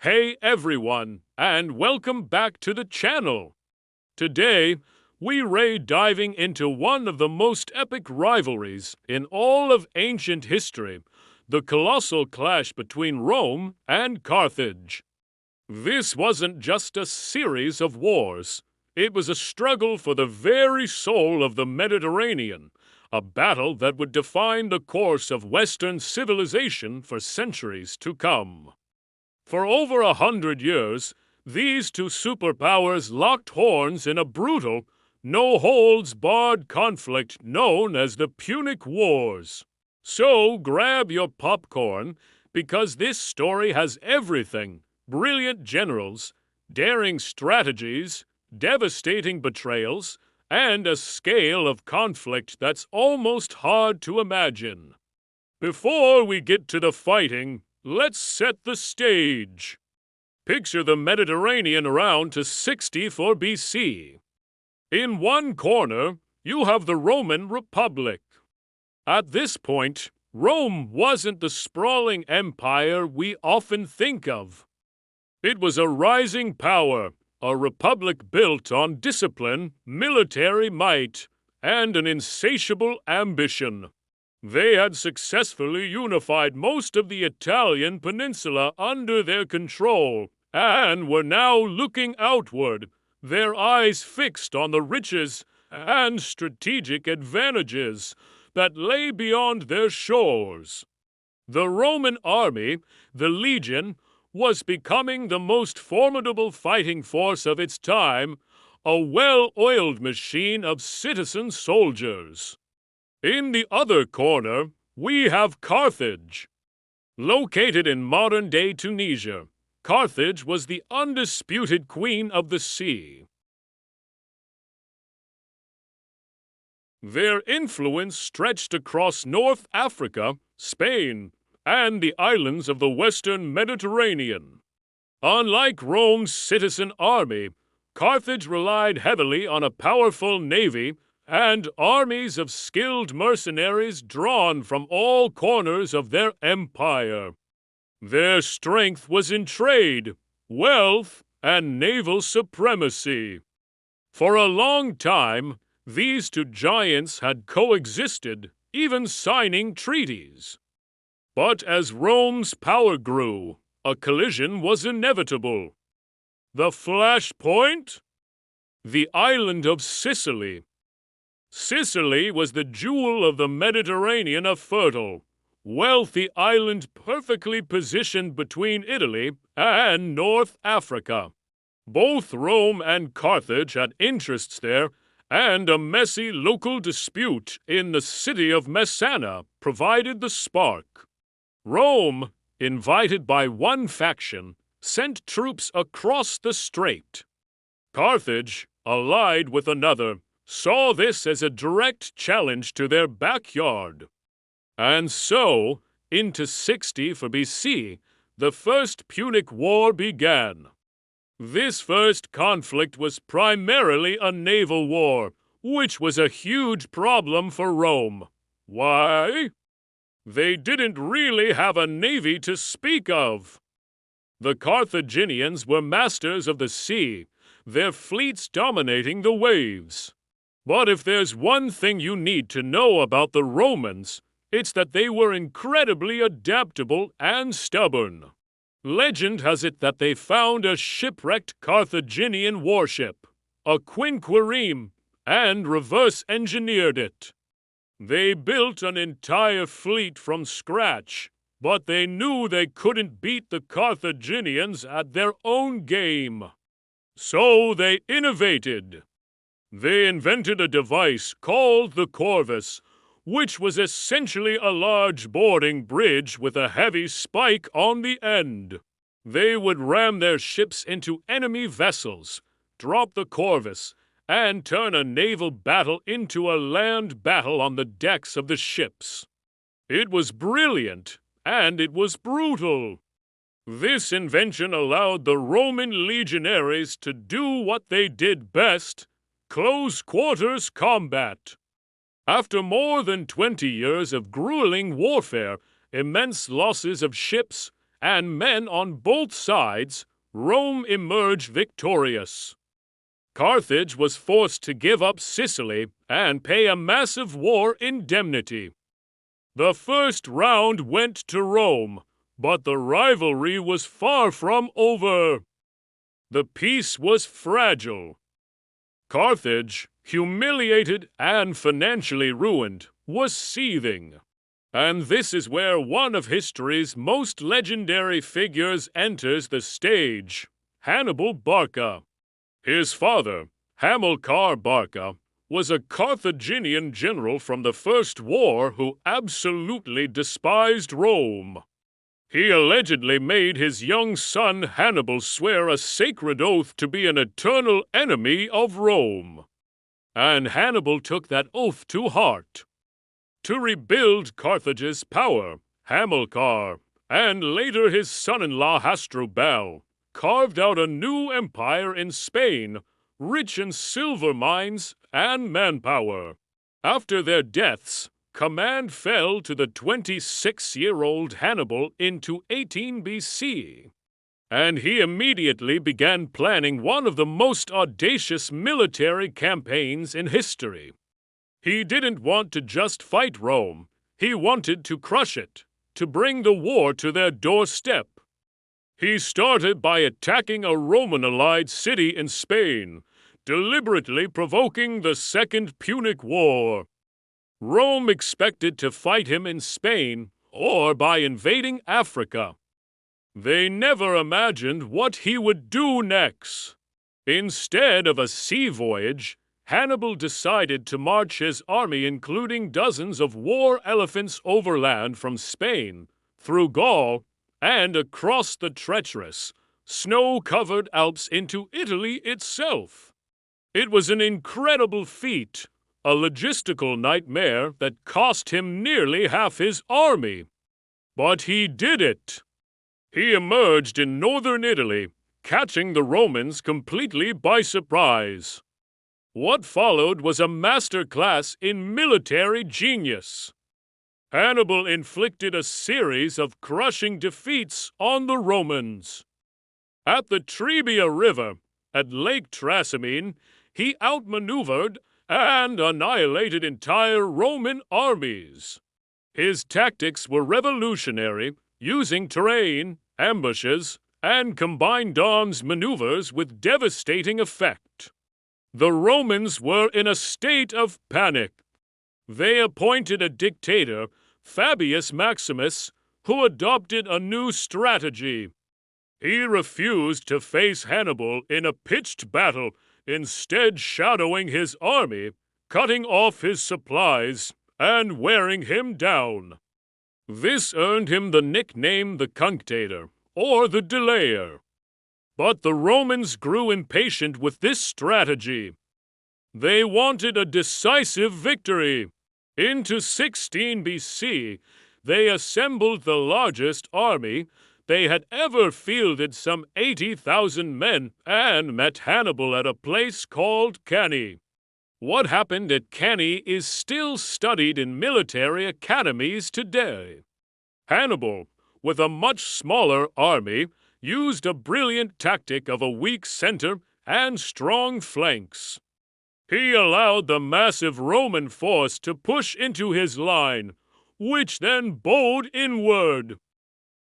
Hey everyone, and welcome back to the channel. Today, we're diving into one of the most epic rivalries in all of ancient history, the colossal clash between Rome and Carthage. This wasn't just a series of wars. It was a struggle for the very soul of the Mediterranean, a battle that would define the course of Western civilization for centuries to come. For over 100 years, these two superpowers locked horns in a brutal, no-holds-barred conflict known as the Punic Wars. So grab your popcorn, because this story has everything: brilliant generals, daring strategies, devastating betrayals, and a scale of conflict that's almost hard to imagine. Before we get to the fighting, let's set the stage. Picture the Mediterranean around to 64 BC. In one corner, you have the Roman Republic. At this point, Rome wasn't the sprawling empire we often think of. It was a rising power, a republic built on discipline, military might, and an insatiable ambition. They had successfully unified most of the Italian peninsula under their control and were now looking outward, their eyes fixed on the riches and strategic advantages that lay beyond their shores. The Roman army, the legion, was becoming the most formidable fighting force of its time, a well-oiled machine of citizen soldiers. In the other corner, we have Carthage. Located in modern-day Tunisia, Carthage was the undisputed queen of the sea. Their influence stretched across North Africa, Spain, and the islands of the Western Mediterranean. Unlike Rome's citizen army, Carthage relied heavily on a powerful navy and armies of skilled mercenaries drawn from all corners of their empire. Their strength was in trade, wealth, and naval supremacy. For a long time, these two giants had coexisted, even signing treaties. But as Rome's power grew, a collision was inevitable. The flashpoint? The island of Sicily. Sicily was the jewel of the Mediterranean, a fertile, wealthy island perfectly positioned between Italy and North Africa. Both Rome and Carthage had interests there, and a messy local dispute in the city of Messana provided the spark. Rome, invited by one faction, sent troops across the strait. Carthage, allied with another, saw this as a direct challenge to their backyard. And so, into 60 for BC, the First Punic War began. This first conflict was primarily a naval war, which was a huge problem for Rome. Why? They didn't really have a navy to speak of. The Carthaginians were masters of the sea, their fleets dominating the waves. But if there's one thing you need to know about the Romans, it's that they were incredibly adaptable and stubborn. Legend has it that they found a shipwrecked Carthaginian warship, a quinquereme, and reverse-engineered it. They built an entire fleet from scratch, but they knew they couldn't beat the Carthaginians at their own game. So they innovated. They invented a device called the corvus, which was essentially a large boarding bridge with a heavy spike on the end. They would ram their ships into enemy vessels, drop the corvus, and turn a naval battle into a land battle on the decks of the ships. It was brilliant, and it was brutal. This invention allowed the Roman legionaries to do what they did best: close-quarters combat. After more than 20 years of grueling warfare, immense losses of ships, and men on both sides, Rome emerged victorious. Carthage was forced to give up Sicily and pay a massive war indemnity. The first round went to Rome, but the rivalry was far from over. The peace was fragile. Carthage, humiliated and financially ruined, was seething. And this is where one of history's most legendary figures enters the stage, Hannibal Barca. His father, Hamilcar Barca, was a Carthaginian general from the First War who absolutely despised Rome. He allegedly made his young son Hannibal swear a sacred oath to be an eternal enemy of Rome. And Hannibal took that oath to heart. To rebuild Carthage's power, Hamilcar, and later his son-in-law Hasdrubal, carved out a new empire in Spain, rich in silver mines and manpower. After their deaths, command fell to the 26-year-old Hannibal in 18 BC, and he immediately began planning one of the most audacious military campaigns in history. He didn't want to just fight Rome, he wanted to crush it, to bring the war to their doorstep. He started by attacking a Roman-allied city in Spain, deliberately provoking the Second Punic War. Rome expected to fight him in Spain or by invading Africa. They never imagined what he would do next. Instead of a sea voyage, Hannibal decided to march his army, including dozens of war elephants, overland from Spain, through Gaul, and across the treacherous, snow-covered Alps into Italy itself. It was an incredible feat, a logistical nightmare that cost him nearly half his army. But he did it. He emerged in northern Italy, catching the Romans completely by surprise. What followed was a masterclass in military genius. Hannibal inflicted a series of crushing defeats on the Romans. At the Trebia River, at Lake Trasimene, he outmaneuvered and annihilated entire Roman armies. His tactics were revolutionary, using terrain, ambushes, and combined arms maneuvers with devastating effect. The Romans were in a state of panic. They appointed a dictator, Fabius Maximus, who adopted a new strategy. He refused to face Hannibal in a pitched battle, instead shadowing his army, cutting off his supplies, and wearing him down. This earned him the nickname the Cunctator, or the Delayer. But the Romans grew impatient with this strategy. They wanted a decisive victory. Into 16 BC, they assembled the largest army they had ever fielded, some 80,000 men, and met Hannibal at a place called Cannae. What happened at Cannae is still studied in military academies today. Hannibal, with a much smaller army, used a brilliant tactic of a weak center and strong flanks. He allowed the massive Roman force to push into his line, which then bowed inward.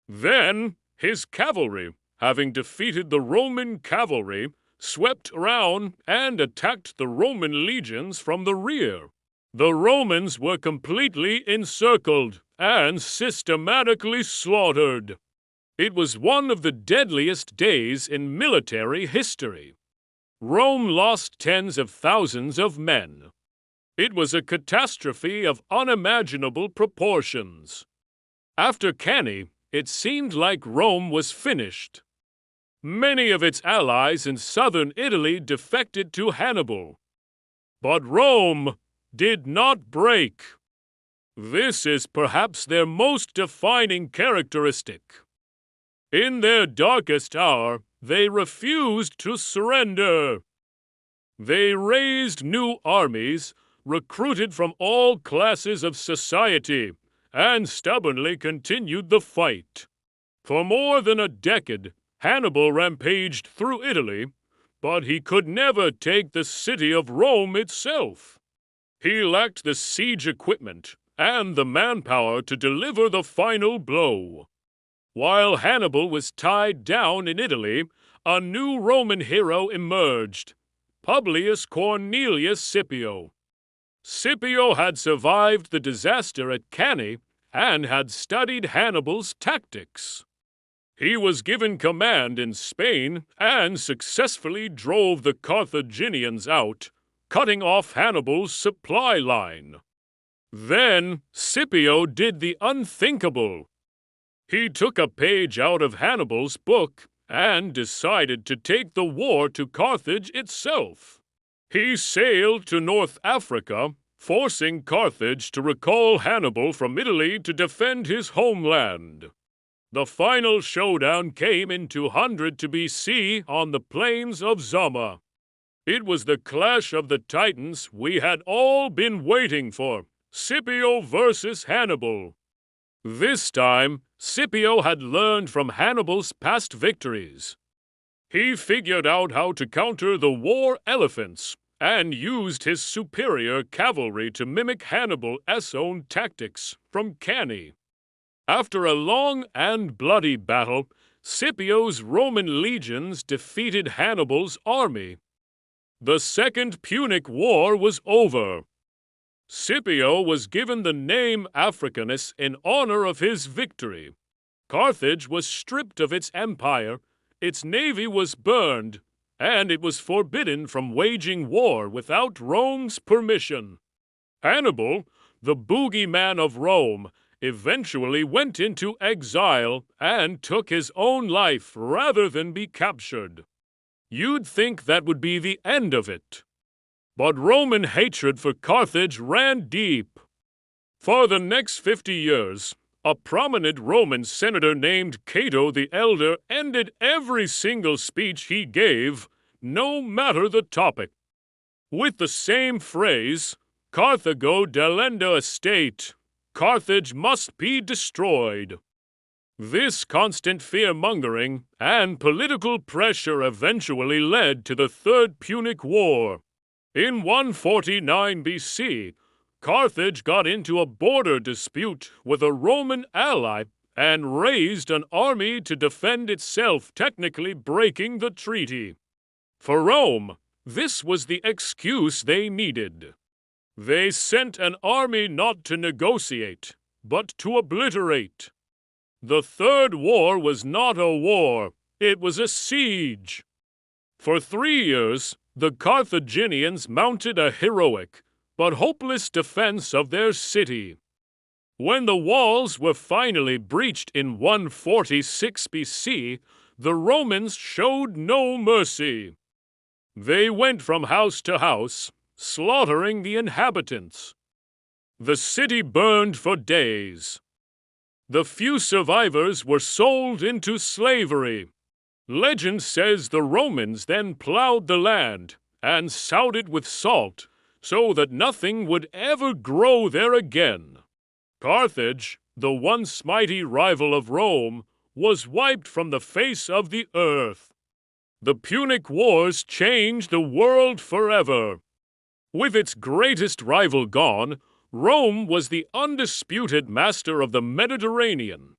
Then his cavalry, having defeated the Roman cavalry, swept around and attacked the Roman legions from the rear. The Romans were completely encircled and systematically slaughtered. It was one of the deadliest days in military history. Rome lost tens of thousands of men. It was a catastrophe of unimaginable proportions. After Cannae, it seemed like Rome was finished. Many of its allies in southern Italy defected to Hannibal. But Rome did not break. This is perhaps their most defining characteristic. In their darkest hour, they refused to surrender. They raised new armies, recruited from all classes of society, and stubbornly continued the fight. For more than a decade, Hannibal rampaged through Italy, but he could never take the city of Rome itself. He lacked the siege equipment and the manpower to deliver the final blow. While Hannibal was tied down in Italy, a new Roman hero emerged, Publius Cornelius Scipio. Scipio had survived the disaster at Cannae and had studied Hannibal's tactics. He was given command in Spain and successfully drove the Carthaginians out, cutting off Hannibal's supply line. Then Scipio did the unthinkable. He took a page out of Hannibal's book and decided to take the war to Carthage itself. He sailed to North Africa, forcing Carthage to recall Hannibal from Italy to defend his homeland. The final showdown came in 200 BC on the plains of Zama. It was the clash of the titans we had all been waiting for, Scipio versus Hannibal. This time, Scipio had learned from Hannibal's past victories. He figured out how to counter the war elephants and used his superior cavalry to mimic Hannibal's own tactics from Cannae. After a long and bloody battle, Scipio's Roman legions defeated Hannibal's army. The Second Punic War was over. Scipio was given the name Africanus in honor of his victory. Carthage was stripped of its empire, its navy was burned, and it was forbidden from waging war without Rome's permission. Hannibal, the boogeyman of Rome, eventually went into exile and took his own life rather than be captured. You'd think that would be the end of it. But Roman hatred for Carthage ran deep. For the next 50 years, a prominent Roman senator named Cato the Elder ended every single speech he gave, no matter the topic, with the same phrase, Carthago delenda estate, Carthage must be destroyed. This constant fear-mongering and political pressure eventually led to the Third Punic War. In 149 BC, Carthage got into a border dispute with a Roman ally and raised an army to defend itself, technically breaking the treaty. For Rome, this was the excuse they needed. They sent an army not to negotiate, but to obliterate. The Third War was not a war, it was a siege. For 3 years, the Carthaginians mounted a heroic but hopeless defense of their city. When the walls were finally breached in 146 BC, the Romans showed no mercy. They went from house to house, slaughtering the inhabitants. The city burned for days. The few survivors were sold into slavery. Legend says the Romans then plowed the land and sowed it with salt so that nothing would ever grow there again. Carthage, the once mighty rival of Rome, was wiped from the face of the earth. The Punic Wars changed the world forever. With its greatest rival gone, Rome was the undisputed master of the Mediterranean.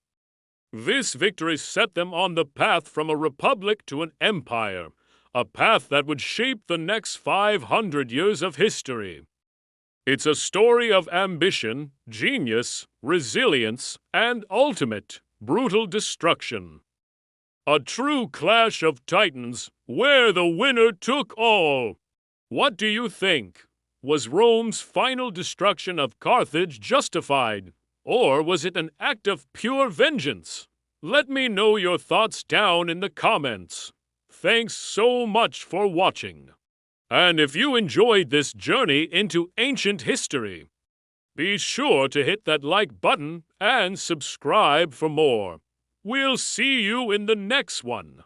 This victory set them on the path from a republic to an empire, a path that would shape the next 500 years of history. It's a story of ambition, genius, resilience, and ultimate, brutal destruction. A true clash of titans where the winner took all. What do you think? Was Rome's final destruction of Carthage justified, or was it an act of pure vengeance? Let me know your thoughts down in the comments. Thanks so much for watching. And if you enjoyed this journey into ancient history, be sure to hit that like button and subscribe for more. We'll see you in the next one.